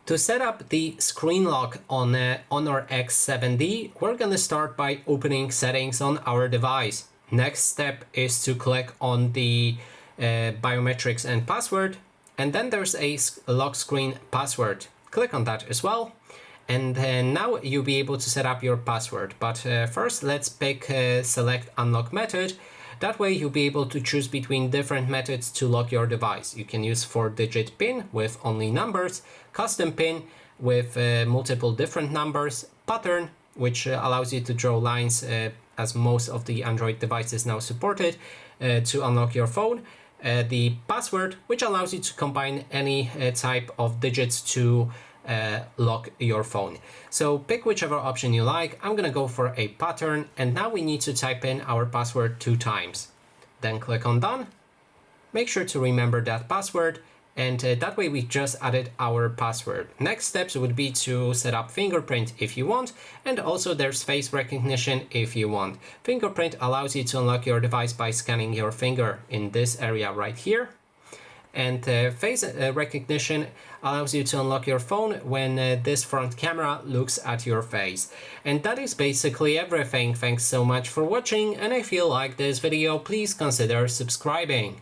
To set up the screen lock on Honor X7D, we're going to start by opening settings on our device. Next step is to click on the biometrics and password, and then there's a lock screen password. Click on that as well, and now you'll be able to set up your password. But first let's pick select unlock method. That way you'll be able to choose between different methods to lock your device. You can use 4-digit PIN with only numbers, custom PIN with multiple different numbers, pattern, which allows you to draw lines as most of the Android devices now support it to unlock your phone, the password, which allows you to combine any type of digits to lock your phone. So pick whichever option you like. I'm gonna go for a pattern, and now we need to type in our password 2 times. Then click on done. Make sure to remember that password, and that way we just added our password. Next steps would be to set up fingerprint if you want, and also there's face recognition if you want. Fingerprint allows you to unlock your device by scanning your finger in this area right here. And face recognition allows you to unlock your phone when this front camera looks at your face. And that is basically everything. Thanks so much for watching, and if you like this video, please consider subscribing.